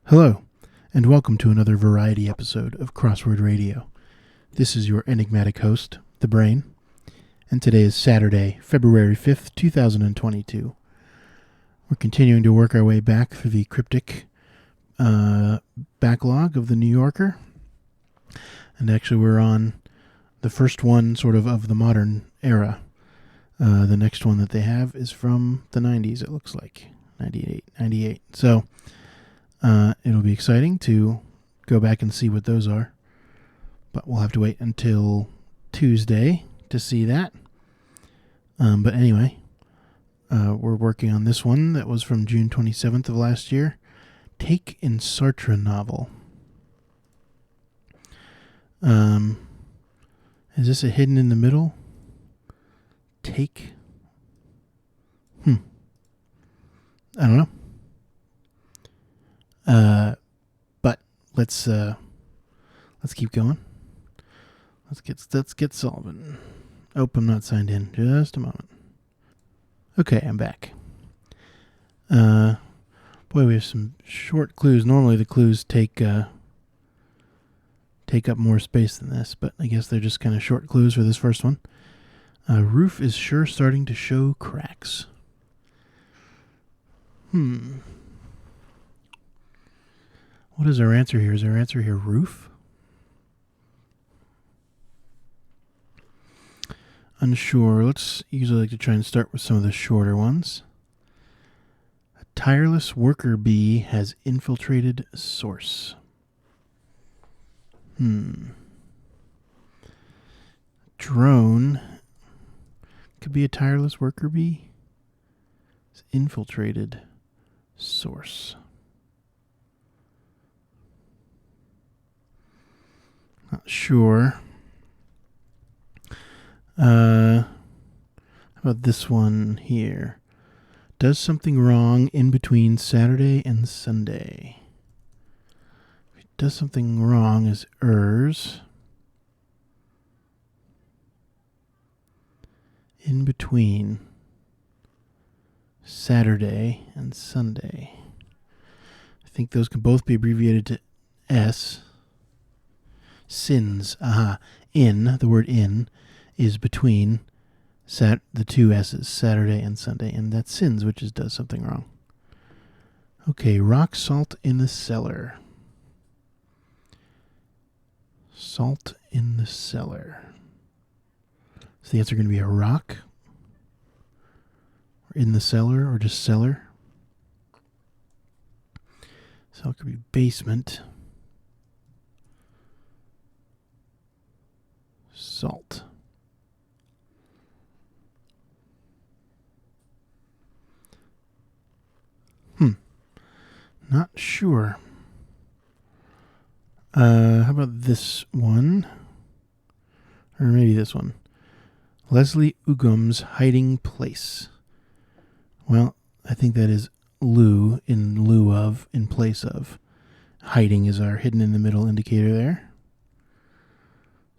Hello, and welcome to another variety episode of Crossword Radio. This is your enigmatic host, The Brain, and today is Saturday, February 5th, 2022. We're continuing to work our way back through the Cryptic backlog of the New Yorker, and actually we're on the first one sort of the modern era. The next one that they have is from the 90s, it looks like, 98. So, it'll be exciting to go back and see what those are, but we'll have to wait until Tuesday to see that. But anyway, we're working on this one that was from June 27th of last year. Take in Sartre novel. Is this a hidden in the middle? Take? I don't know. But let's keep going. Let's get solving. Oh, I'm not signed in. Just a moment. Okay, I'm back. Boy, we have some short clues. Normally the clues take up more space than this, but I guess they're just kind of short clues for this first one. Roof is sure starting to show cracks. What is our answer here? Is our answer here roof? Unsure. Let's usually like to try and start with some of the shorter ones. A tireless worker bee has infiltrated source. Drone could be a tireless worker bee. It's infiltrated source. Not sure. How about this one here? Does something wrong in between Saturday and Sunday. If it does something wrong is ers. In between Saturday and Sunday. I think those can both be abbreviated to S. Sins. In, the word in, is between the two S's, Saturday and Sunday, and that's sins, which is does something wrong. Okay, rock salt in the cellar. Salt in the cellar. Is the answer going to be a rock? Or in the cellar, or just cellar? So it could be basement. Salt. Not sure. How about this one? Or maybe this one. Leslie Ugum's hiding place. Well, I think that is lieu, in lieu of, in place of. Hiding is our hidden in the middle indicator there.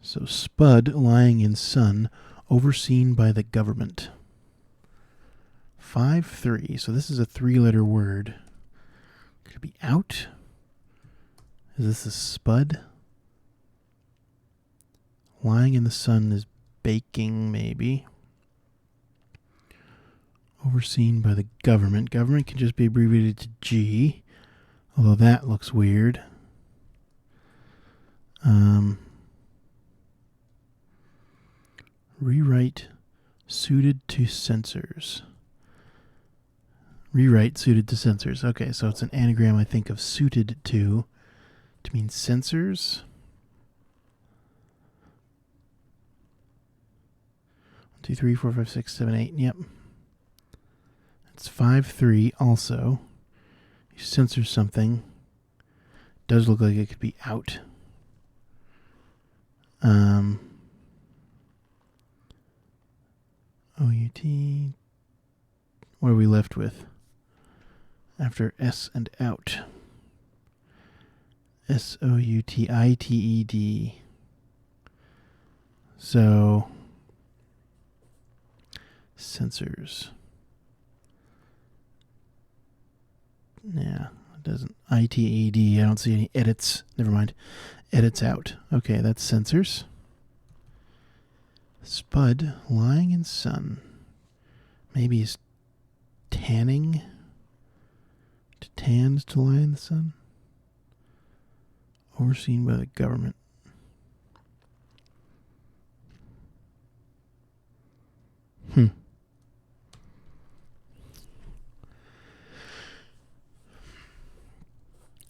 So Spud lying in sun, overseen by the government. 5-3. So this is a 3-letter word. Could it be out? Is this a spud? Lying in the sun is baking, maybe. Overseen by the government. Government can just be abbreviated to G, although that looks weird. Rewrite suited to sensors. Rewrite suited to sensors. Okay, so it's an anagram, I think, of suited to mean sensors. 1, 2, 3, 4, 5, 6, 7, 8. Yep. It's 5-3 also. You censor something. Does look like it could be out. O-U-T. What are we left with? After S and out. S-O-U-T-I-T-E-D. So, sensors. Yeah, It doesn't. ITED. I don't see any edits. Never mind. Edits out. Okay, that's sensors. Spud lying in sun. Maybe he's tanning. Tanned to lie in the sun. Overseen by the government.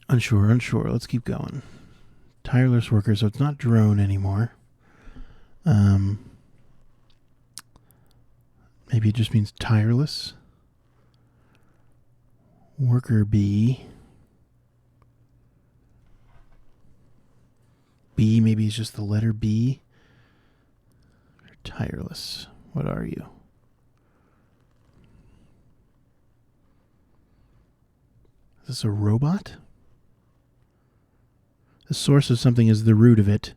Unsure. Let's keep going. Tireless worker, so it's not drone anymore. Maybe it just means tireless. Worker bee. B, maybe it's just the letter B. Tireless. What are you? Is this a robot? The source of something is the root of it.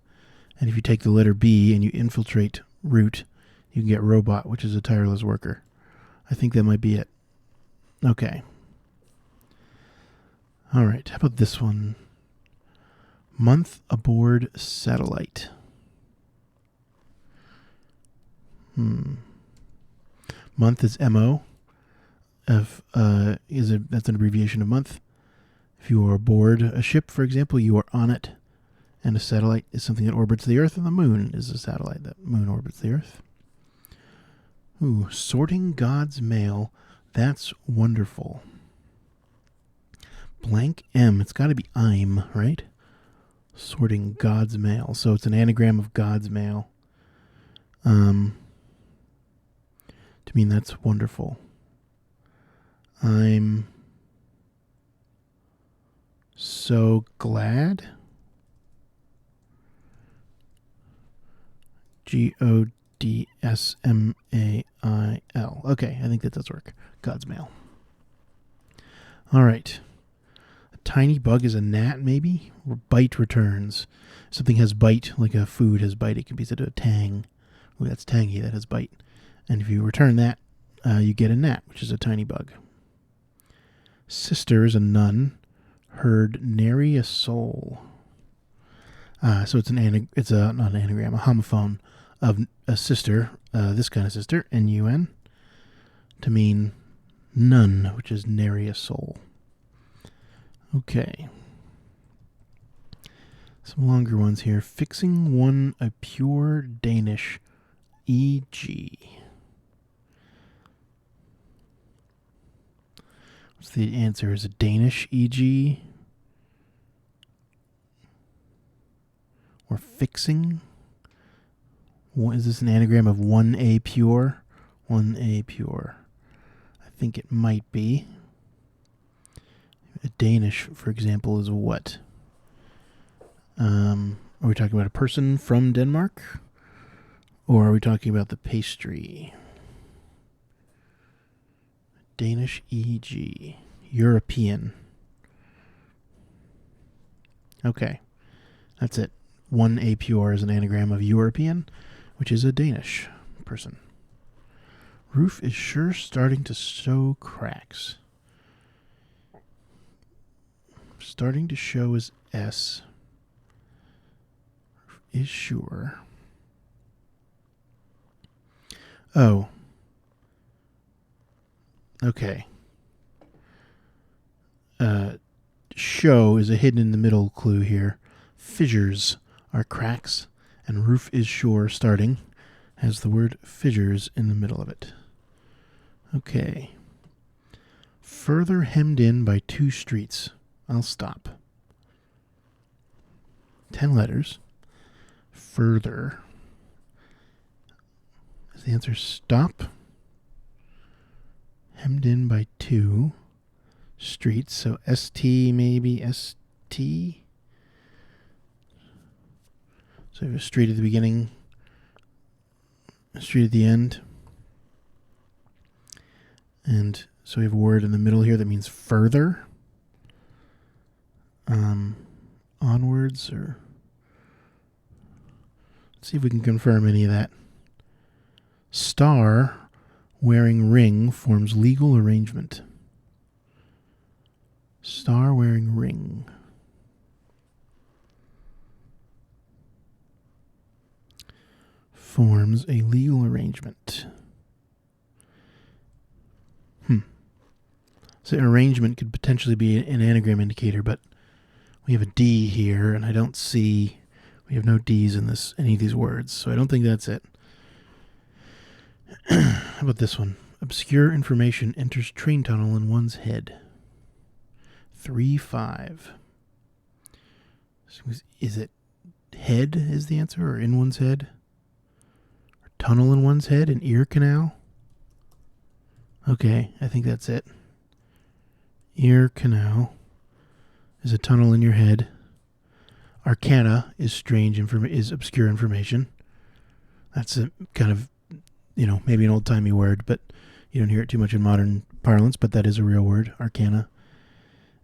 And if you take the letter B and you infiltrate root, you can get robot, which is a tireless worker. I think that might be it. Okay. All right. How about this one? Month aboard satellite. Month is MO. That's an abbreviation of month. If you are aboard a ship, for example, you are on it. And a satellite is something that orbits the Earth, and the moon is a satellite. That moon orbits the Earth. Ooh, sorting God's mail. That's wonderful. Blank M. It's got to be I'm, right? Sorting God's mail. So it's an anagram of God's mail. To mean that's wonderful. I'm so glad. GODSMAIL. Okay, I think that does work. God's mail. All right. A tiny bug is a gnat, maybe? Or bite returns. Something has bite, like a food has bite. It can be said to a tang. Ooh, that's tangy. That has bite. And if you return that, you get a gnat, which is a tiny bug. Sister is a nun. Heard nary a soul. So it's not an anagram, a homophone of a sister, this kind of sister, N-U-N, to mean none, which is nary a soul. Okay. Some longer ones here. Fixing one a pure Danish E.G. What's the answer? Is it Danish E.G.? Or fixing? Is this an anagram of 1A pure? 1A pure. I think it might be. A Danish, for example, is what? Are we talking about a person from Denmark? Or are we talking about the pastry? Danish E.G. European. Okay. That's it. 1A pure is an anagram of European, which is a Danish person. Roof is sure starting to show cracks. Starting to show is S. Roof is sure. Oh. Okay. Show is a hidden in the middle clue here. Fissures are cracks, and roof is sure starting has the word fissures in the middle of it. Okay. Further hemmed in by 2 streets. I'll stop. 10 letters. Further. Is the answer stop? Hemmed in by 2 streets. So ST maybe ST. So we have a street at the beginning, a street at the end. And so we have a word in the middle here that means further. Onwards, or let's see if we can confirm any of that. Star wearing ring forms legal arrangement. Star wearing ring. Forms a legal arrangement. So arrangement could potentially be an anagram indicator, but we have a D here, and I don't see... We have no D's in any of these words, so I don't think that's it. How about this one? Obscure information enters train tunnel in one's head. 3-5. Is it head is the answer, or in one's head? Or tunnel in one's head, an ear canal? Okay, I think that's it. Ear canal is a tunnel in your head. Arcana is is obscure information. That's a kind of, maybe an old-timey word, but you don't hear it too much in modern parlance, but that is a real word, arcana.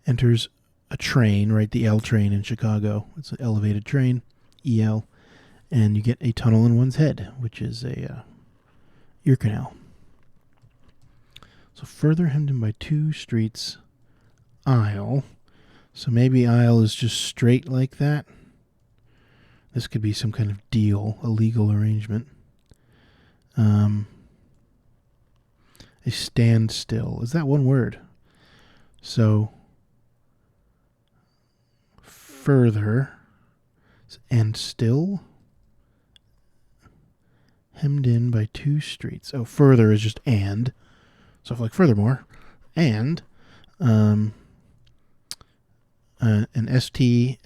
Enters a train, right, the L train in Chicago. It's an elevated train, EL, and you get a tunnel in one's head, which is a ear canal. So further hemmed in by 2 streets, aisle. So maybe aisle is just straight like that. This could be some kind of deal, a legal arrangement. A standstill. Is that one word? So further and still. Hemmed in by 2 streets. Oh, further is just and. So like furthermore. And an ST,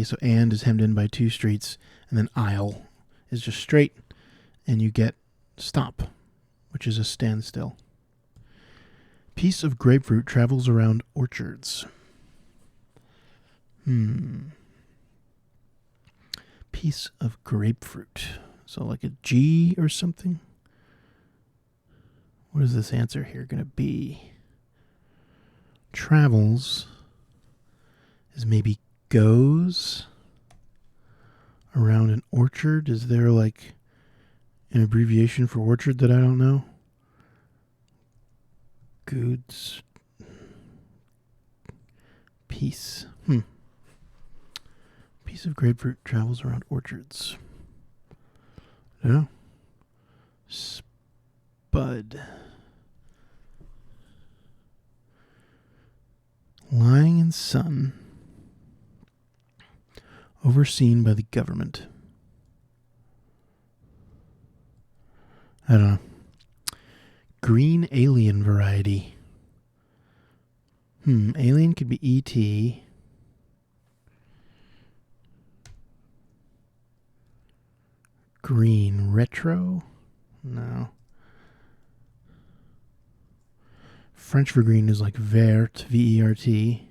so and is hemmed in by 2 streets, and then aisle is just straight, and you get stop, which is a standstill. Piece of grapefruit travels around orchards. Piece of grapefruit. So like a G or something? What is this answer here going to be? Travels is maybe goes around an orchard. Is there like an abbreviation for orchard that I don't know? Goods. Piece. Piece of grapefruit travels around orchards. No. Spud. Lying in sun. Overseen by the government. I don't know. Green alien variety. Alien could be E.T. Green retro? No. French for green is like vert, V-E-R-T.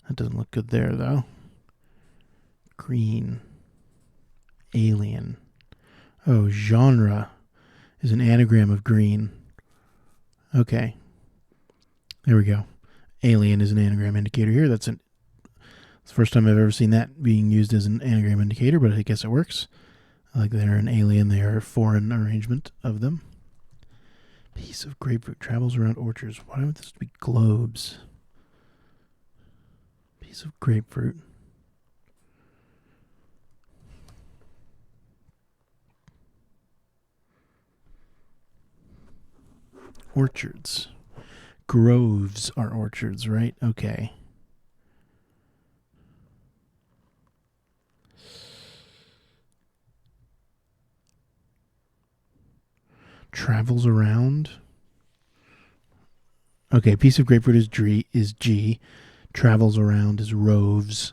That doesn't look good there, though. Green. Alien. Oh, genre is an anagram of green. Okay. There we go. Alien is an anagram indicator here. It's the first time I've ever seen that being used as an anagram indicator, but I guess it works. Like they're an alien, they are a foreign arrangement of them. Piece of grapefruit travels around orchards. Why would this be globes? Piece of grapefruit. Orchards. Groves are orchards, right? Okay. Travels around. Okay, piece of grapefruit is G. Travels around is roves.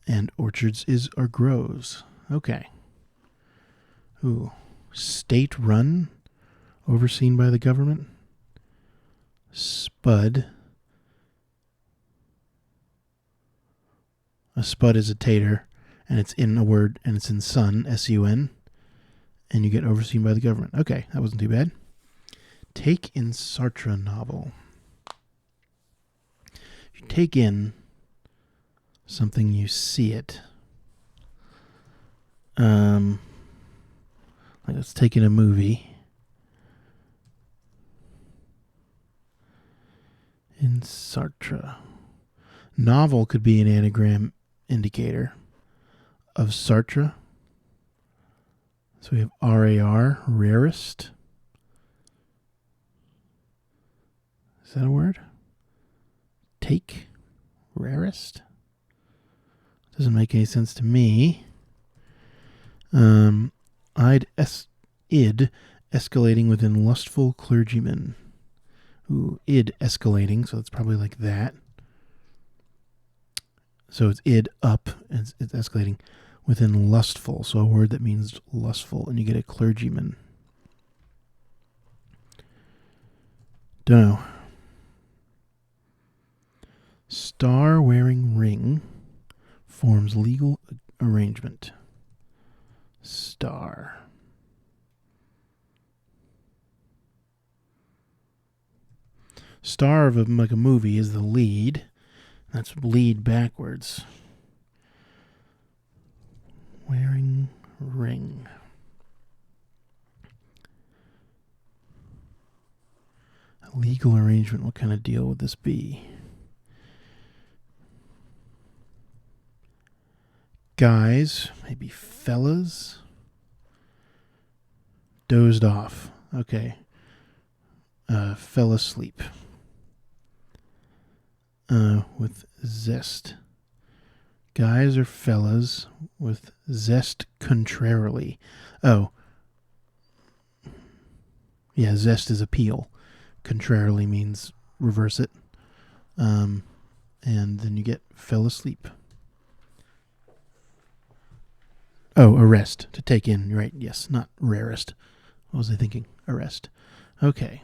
And orchards are groves. Okay. Ooh. State run. Overseen by the government. Spud. A spud is a tater, and it's in a word, and it's in sun, S-U-N, and you get overseen by the government. Okay, that wasn't too bad. Take in Sartre novel. If you take in something, you see it. Like let's take in a movie. In Sartre. Novel could be an anagram indicator of Sartre. So we have RAR, rarest. Is that a word? Take, rarest? Doesn't make any sense to me. Id, escalating within lustful clergymen. Ooh, id escalating, so it's probably like that. So it's id up, and it's escalating within lustful, so a word that means lustful, and you get a clergyman. Don't know. Star wearing ring forms legal arrangement. Star. Star of like a movie is the lead. That's lead backwards. Wearing ring. A legal arrangement. What kind of deal would this be? Guys, maybe fellas. Dozed off. Okay. Fell asleep. With zest. Guys or fellas with zest contrarily. Oh. Yeah, zest is appeal. Contrarily means reverse it. And then you get fell asleep. Oh, arrest. To take in, right? Yes, not rarest. What was I thinking? Arrest. Okay.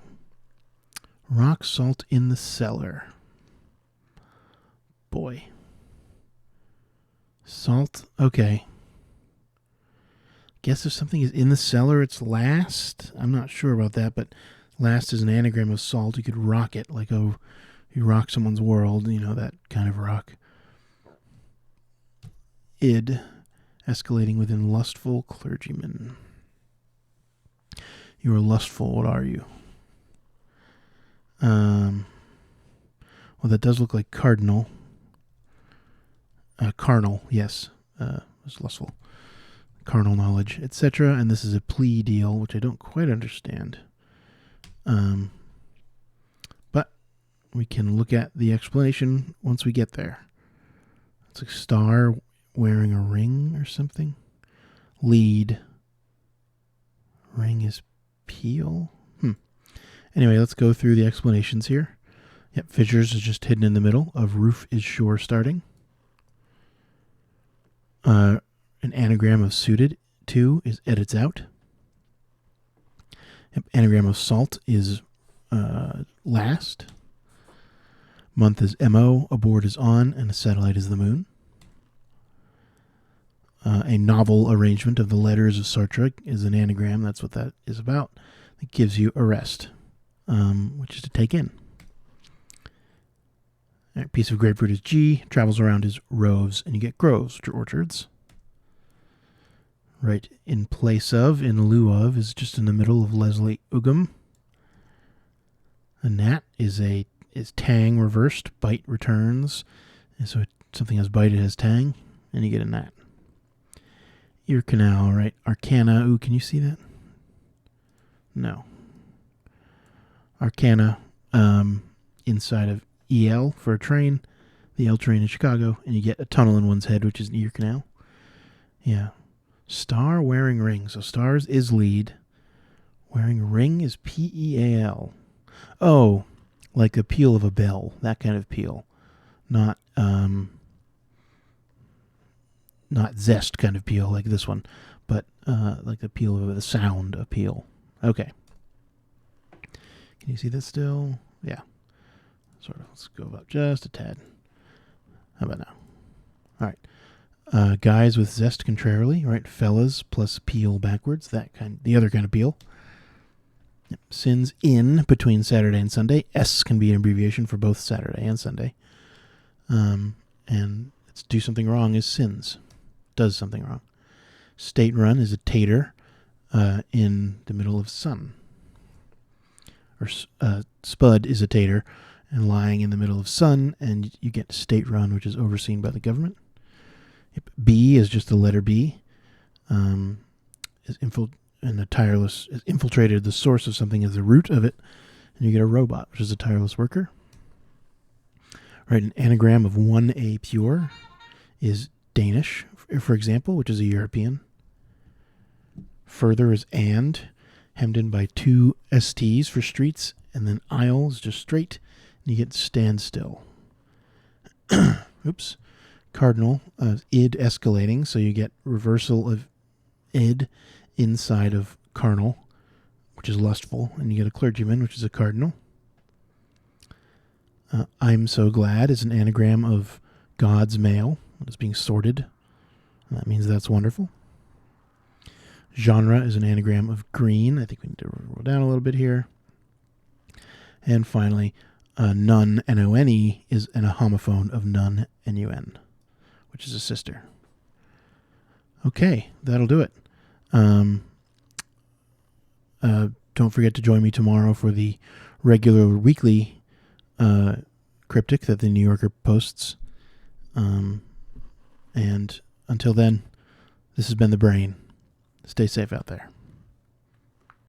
Rock salt in the cellar. Boy. Salt. Okay. Guess if something is in the cellar, it's last. I'm not sure about that, but last is an anagram of salt. You could rock it, like, oh, you rock someone's world, you know, that kind of rock. Id. Escalating within lustful clergymen. You are lustful. What are you? Well, that does look like cardinal. Carnal, yes. It's lustful. Carnal knowledge, etc. And this is a plea deal, which I don't quite understand. But we can look at the explanation once we get there. It's a star wearing a ring or something. Lead. Ring is peel. Anyway, let's go through the explanations here. Yep, fissures is just hidden in the middle of roof is shore starting. An anagram of suited to is edits out. Yep, anagram of salt is last. Month is MO, aboard is on, and a satellite is the moon. A novel arrangement of the letters of Sartre is an anagram. That's what that is about. It gives you arrest, which is to take in. A piece of grapefruit is G. Travels around is roves, and you get groves, which are orchards. Right in place of, in lieu of, is just in the middle of Leslie Ugum. A gnat is tang reversed. Bite returns. And so something has bite, it has tang, and you get a gnat. Ear canal, right? Arcana. Ooh, can you see that? No. Arcana, inside of EL for a train, the L train in Chicago, and you get a tunnel in one's head, which is an ear canal. Yeah. Star wearing ring. So stars is lead. Wearing ring is PEAL. Oh, like the peal of a bell. That kind of peal. Not zest kind of peel like this one, but like the peel of the sound appeal. Okay. Can you see this still? Yeah. Sort of. Let's go up just a tad. How about now? All right. Guys with zest contrarily, right? Fellas plus peel backwards. The other kind of peel. Yep. Sins in between Saturday and Sunday. S can be an abbreviation for both Saturday and Sunday. And it's do something wrong is sins. Does something wrong. State run is a tater in the middle of sun. Or spud is a tater, and lying in the middle of sun, and you get state-run, which is overseen by the government. Yep. B is just the letter B. Is infiltrated the source of something as the root of it, and you get a robot, which is a tireless worker. Right, an anagram of 1A pure is Danish, for example, which is a European. Further is and, hemmed in by 2 STs for streets, and then aisle is just straight, and you get standstill. Oops. Cardinal, id escalating, so you get reversal of id inside of carnal, which is lustful, and you get a clergyman, which is a cardinal. I'm so glad is an anagram of God's mail. It's being sorted. And that means that's wonderful. Genre is an anagram of green. I think we need to roll down a little bit here. And finally, nun, N-O-N-E, is a homophone of nun, N-U-N, which is a sister. Okay, that'll do it. Don't forget to join me tomorrow for the regular weekly Cryptic that the New Yorker posts. And until then, this has been The Brain. Stay safe out there.